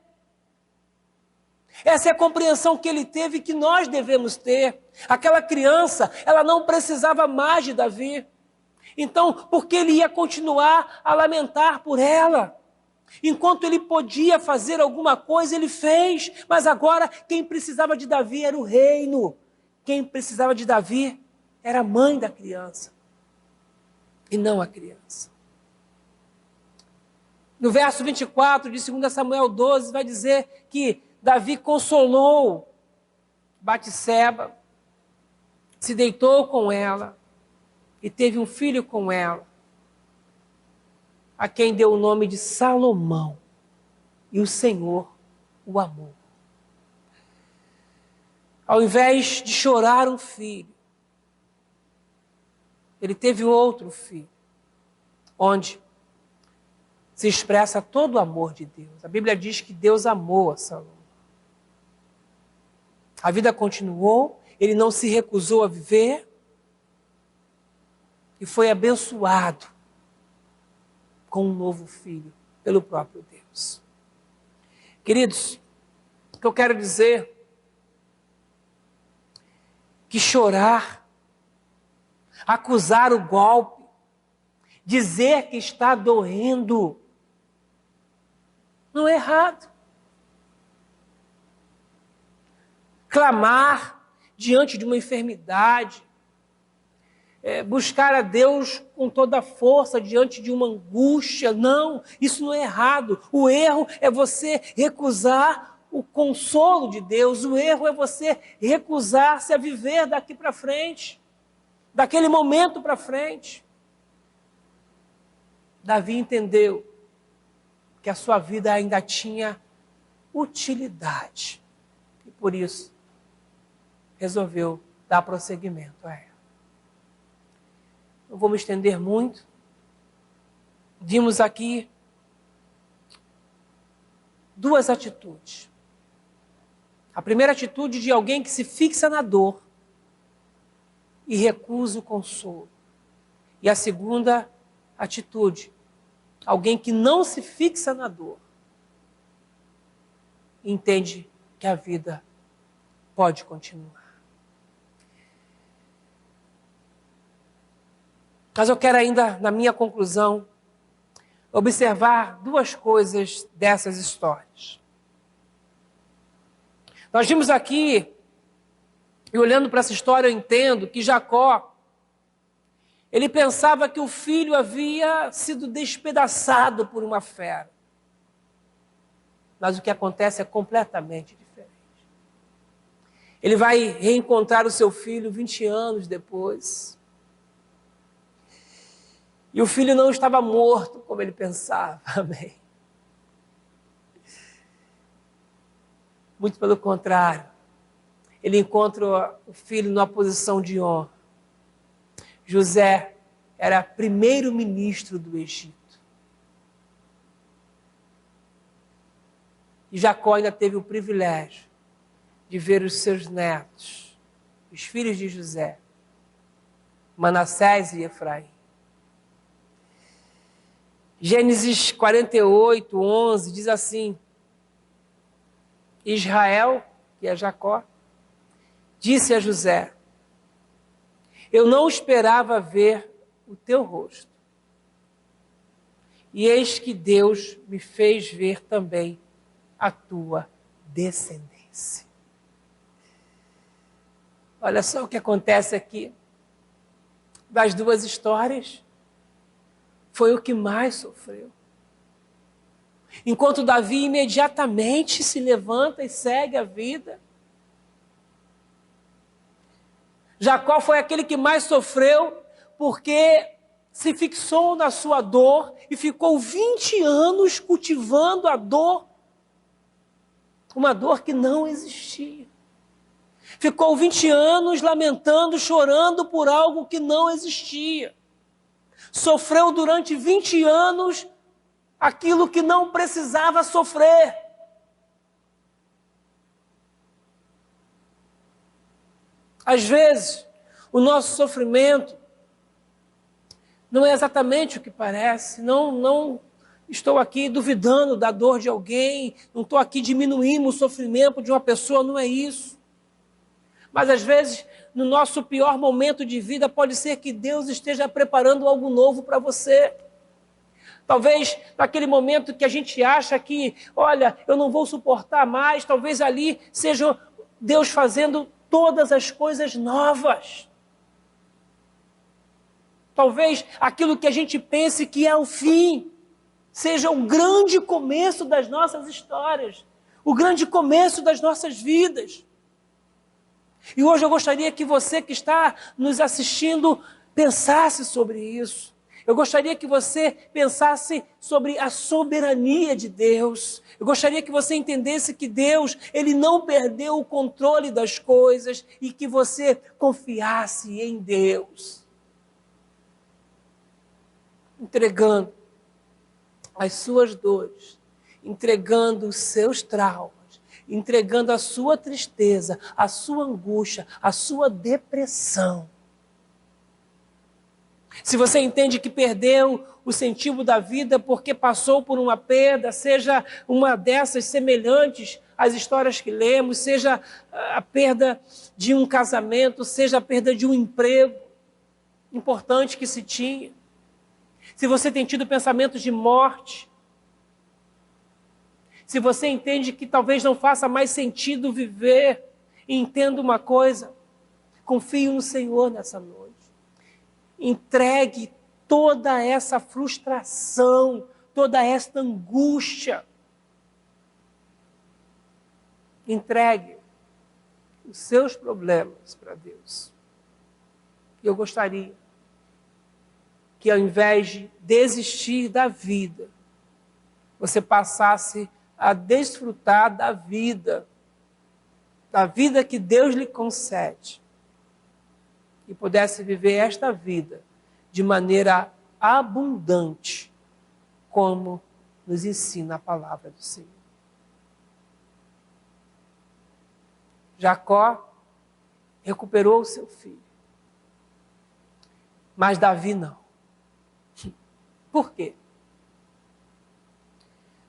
Essa é a compreensão que ele teve e que nós devemos ter. Aquela criança, ela não precisava mais de Davi. Então, por que ele ia continuar a lamentar por ela? Enquanto ele podia fazer alguma coisa, ele fez. Mas agora, quem precisava de Davi era o reino. Quem precisava de Davi era a mãe da criança. E não a criança. No verso 24 de 2 Samuel 12, vai dizer que Davi consolou Batseba, se deitou com ela e teve um filho com ela, a quem deu o nome de Salomão, e o Senhor o amou. Ao invés de chorar um filho, ele teve outro filho, onde se expressa todo o amor de Deus. A Bíblia diz que Deus amou a Salomão. A vida continuou, ele não se recusou a viver e foi abençoado com um novo filho pelo próprio Deus. Queridos, o que eu quero dizer que chorar, acusar o golpe, dizer que está doendo não é errado. Clamar diante de uma enfermidade, buscar a Deus com toda a força diante de uma angústia, não, isso não é errado. O erro é você recusar o consolo de Deus, o erro é você recusar-se a viver daqui para frente, daquele momento para frente. Davi entendeu que a sua vida ainda tinha utilidade e por isso resolveu dar prosseguimento a ela. Não vou me estender muito. Vimos aqui duas atitudes. A primeira atitude de alguém que se fixa na dor e recusa o consolo. E a segunda atitude, alguém que não se fixa na dor e entende que a vida pode continuar. Mas eu quero ainda, na minha conclusão, observar duas coisas dessas histórias. Nós vimos aqui, e olhando para essa história eu entendo que Jacó, ele pensava que o filho havia sido despedaçado por uma fera. Mas o que acontece é completamente diferente. Ele vai reencontrar o seu filho 20 anos depois. E o filho não estava morto como ele pensava. Amém. Muito pelo contrário. Ele encontra o filho numa posição de honra. José era primeiro-ministro do Egito. E Jacó ainda teve o privilégio de ver os seus netos, os filhos de José, Manassés e Efraim. Gênesis 48, 11 diz assim: Israel, que é Jacó, disse a José: eu não esperava ver o teu rosto. E eis que Deus me fez ver também a tua descendência. Olha só o que acontece aqui. Das duas histórias, foi o que mais sofreu. Enquanto Davi imediatamente se levanta e segue a vida, Jacó foi aquele que mais sofreu porque se fixou na sua dor e ficou 20 anos cultivando a dor, uma dor que não existia. Ficou 20 anos lamentando, chorando por algo que não existia. Sofreu durante 20 anos aquilo que não precisava sofrer. Às vezes, o nosso sofrimento não é exatamente o que parece. Não estou aqui duvidando da dor de alguém, não estou aqui diminuindo o sofrimento de uma pessoa, não é isso. Mas às vezes, no nosso pior momento de vida, pode ser que Deus esteja preparando algo novo para você. Talvez naquele momento que a gente acha que, olha, eu não vou suportar mais, talvez ali seja Deus fazendo todas as coisas novas. Talvez aquilo que a gente pense que é o fim, seja o grande começo das nossas histórias, o grande começo das nossas vidas. E hoje eu gostaria que você que está nos assistindo pensasse sobre isso. Eu gostaria que você pensasse sobre a soberania de Deus. Eu gostaria que você entendesse que Deus, Ele não perdeu o controle das coisas e que você confiasse em Deus. Entregando as suas dores, entregando os seus traumas, entregando a sua tristeza, a sua angústia, a sua depressão. Se você entende que perdeu o sentido da vida porque passou por uma perda, seja uma dessas semelhantes às histórias que lemos, seja a perda de um casamento, seja a perda de um emprego importante que se tinha. Se você tem tido pensamentos de morte, se você entende que talvez não faça mais sentido viver, entenda uma coisa, confie no Senhor nessa noite. Entregue toda essa frustração, toda esta angústia. Entregue os seus problemas para Deus. E eu gostaria que, ao invés de desistir da vida, você passasse a desfrutar da vida que Deus lhe concede, e pudesse viver esta vida de maneira abundante, como nos ensina a palavra do Senhor. Jacó recuperou o seu filho, mas Davi não. Por quê?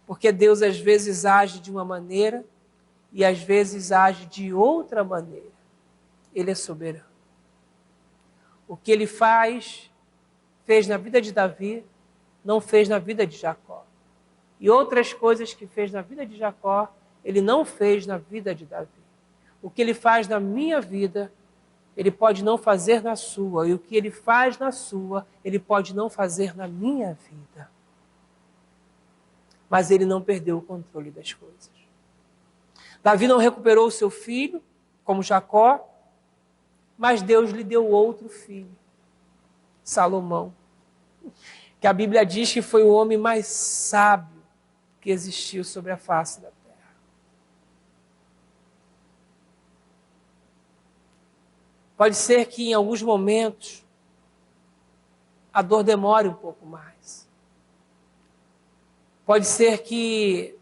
Porque Deus às vezes age de uma maneira e às vezes age de outra maneira. Ele é soberano. O que ele fez na vida de Davi, não fez na vida de Jacó. E outras coisas que fez na vida de Jacó, ele não fez na vida de Davi. O que ele faz na minha vida, ele pode não fazer na sua. E o que ele faz na sua, ele pode não fazer na minha vida. Mas ele não perdeu o controle das coisas. Davi não recuperou o seu filho, como Jacó, mas Deus lhe deu outro filho, Salomão, que a Bíblia diz que foi o homem mais sábio que existiu sobre a face da terra. Pode ser que em alguns momentos a dor demore um pouco mais. Pode ser que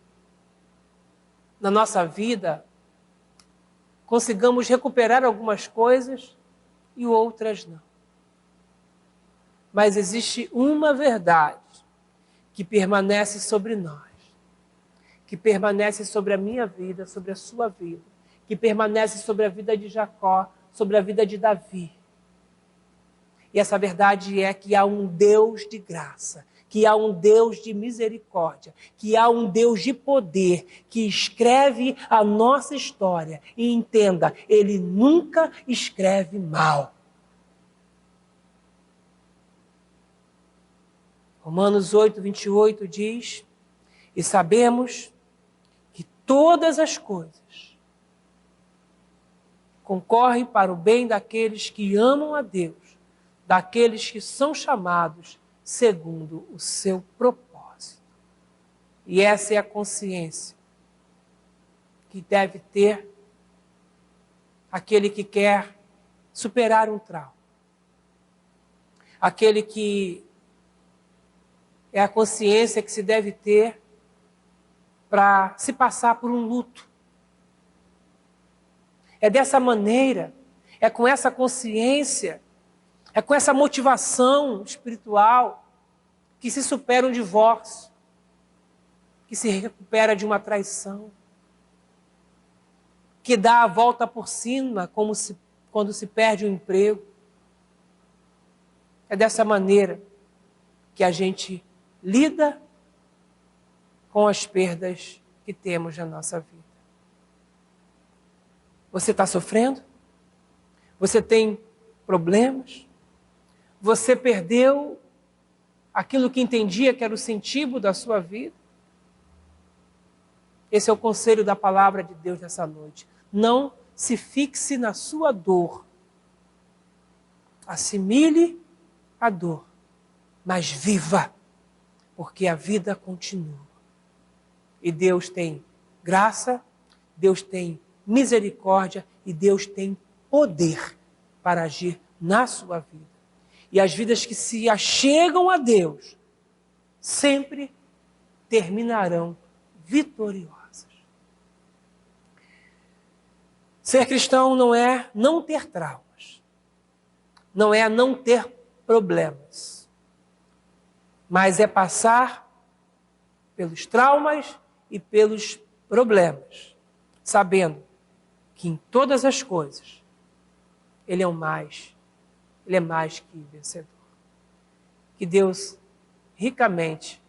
na nossa vida consigamos recuperar algumas coisas e outras não. Mas existe uma verdade que permanece sobre nós, que permanece sobre a minha vida, sobre a sua vida, que permanece sobre a vida de Jacó, sobre a vida de Davi. E essa verdade é que há um Deus de graça, que há um Deus de misericórdia, que há um Deus de poder, que escreve a nossa história. E entenda, Ele nunca escreve mal. Romanos 8, 28 diz: e sabemos que todas as coisas concorrem para o bem daqueles que amam a Deus, daqueles que são chamados segundo o seu propósito. E essa é a consciência que deve ter aquele que quer superar um trauma. Aquele que é a consciência que se deve ter para se passar por um luto. É dessa maneira, é com essa consciência, é com essa motivação espiritual que se supera um divórcio, que se recupera de uma traição, que dá a volta por cima quando se perde um emprego. É dessa maneira que a gente lida com as perdas que temos na nossa vida. Você está sofrendo? Você tem problemas? Você perdeu aquilo que entendia que era o sentido da sua vida? Esse é o conselho da palavra de Deus nessa noite. Não se fixe na sua dor. Assimile a dor, mas viva, porque a vida continua. E Deus tem graça, Deus tem misericórdia e Deus tem poder para agir na sua vida. E as vidas que se achegam a Deus sempre terminarão vitoriosas. Ser cristão não é não ter traumas, não é não ter problemas, mas é passar pelos traumas e pelos problemas, sabendo que em todas as coisas Ele é mais que vencedor. Que Deus ricamente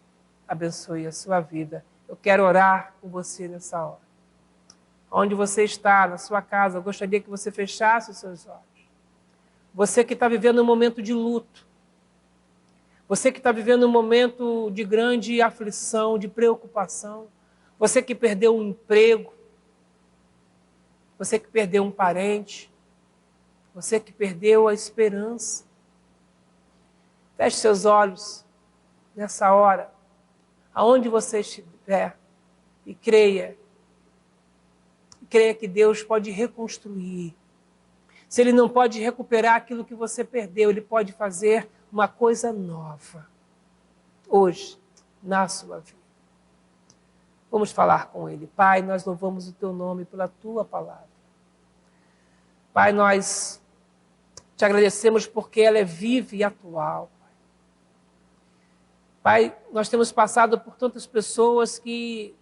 abençoe a sua vida. Eu quero orar com você nessa hora. Onde você está, na sua casa, eu gostaria que você fechasse os seus olhos. Você que está vivendo um momento de luto. Você que está vivendo um momento de grande aflição, de preocupação. Você que perdeu um emprego. Você que perdeu um parente. Você que perdeu a esperança. Feche seus olhos nessa hora, aonde você estiver, e creia que Deus pode reconstruir. Se Ele não pode recuperar aquilo que você perdeu, Ele pode fazer uma coisa nova, hoje, na sua vida. Vamos falar com Ele. Pai, nós louvamos o Teu nome pela Tua palavra. Pai, nós te agradecemos porque ela é viva e atual. Pai, nós temos passado por tantas pessoas que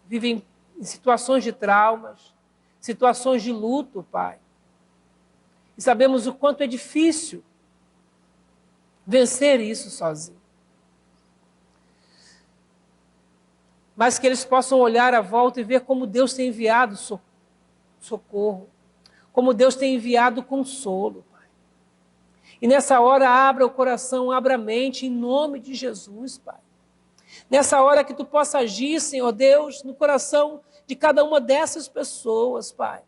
vivem em situações de traumas, situações de luto, Pai. E sabemos o quanto é difícil vencer isso sozinho. Mas que eles possam olhar à volta e ver como Deus tem enviado socorro, como Deus tem enviado consolo, Pai. E nessa hora abra o coração, abra a mente em nome de Jesus, Pai. Nessa hora que Tu possa agir, Senhor Deus, no coração de cada uma dessas pessoas, Pai.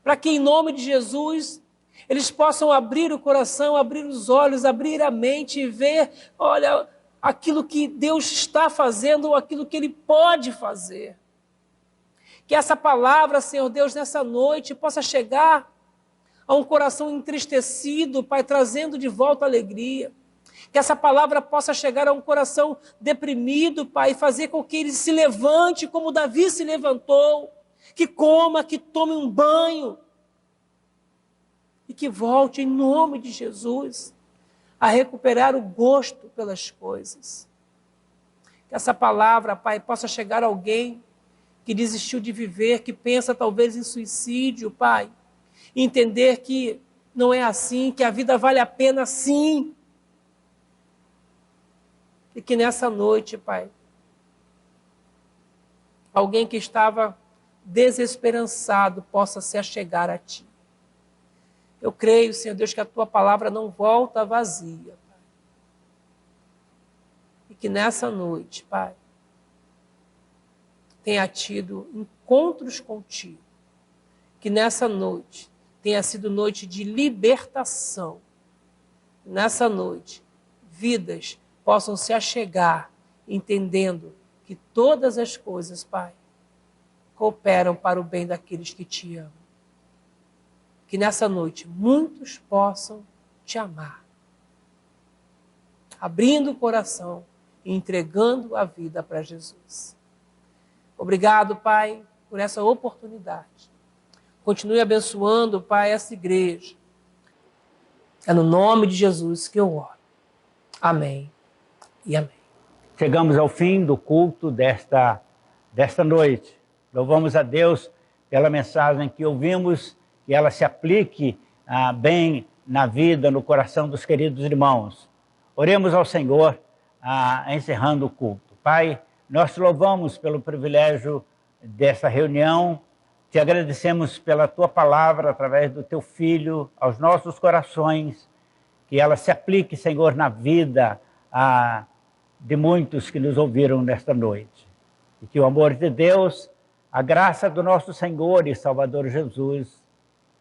Para que em nome de Jesus eles possam abrir o coração, abrir os olhos, abrir a mente e ver, olha, aquilo que Deus está fazendo ou aquilo que Ele pode fazer. Que essa palavra, Senhor Deus, nessa noite possa chegar a um coração entristecido, Pai, trazendo de volta alegria. Que essa palavra possa chegar a um coração deprimido, Pai, e fazer com que ele se levante como Davi se levantou, que coma, que tome um banho e que volte em nome de Jesus a recuperar o gosto pelas coisas. Que essa palavra, Pai, possa chegar a alguém que desistiu de viver, que pensa talvez em suicídio, Pai, e entender que não é assim, que a vida vale a pena sim. E que nessa noite, Pai, alguém que estava desesperançado possa se achegar a Ti. Eu creio, Senhor Deus, que a Tua palavra não volta vazia, Pai. E que nessa noite, Pai, tenha tido encontros contigo. Que nessa noite tenha sido noite de libertação. Nessa noite, vidas possam se achegar, entendendo que todas as coisas, Pai, cooperam para o bem daqueles que Te amam. Que nessa noite muitos possam Te amar, abrindo o coração e entregando a vida para Jesus. Obrigado, Pai, por essa oportunidade. Continue abençoando, Pai, essa igreja. É no nome de Jesus que eu oro. Amém e amém. Chegamos ao fim do culto desta noite. Louvamos a Deus pela mensagem que ouvimos, que ela se aplique bem na vida, no coração dos queridos irmãos. Oremos ao Senhor, encerrando o culto. Pai, nós te louvamos pelo privilégio dessa reunião, te agradecemos pela Tua palavra, através do Teu Filho, aos nossos corações, que ela se aplique, Senhor, na vida de muitos que nos ouviram nesta noite. E que o amor de Deus, a graça do nosso Senhor e Salvador Jesus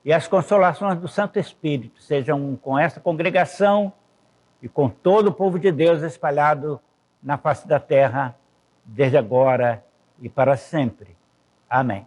e as consolações do Santo Espírito sejam com essa congregação e com todo o povo de Deus espalhado na face da terra, desde agora e para sempre. Amém.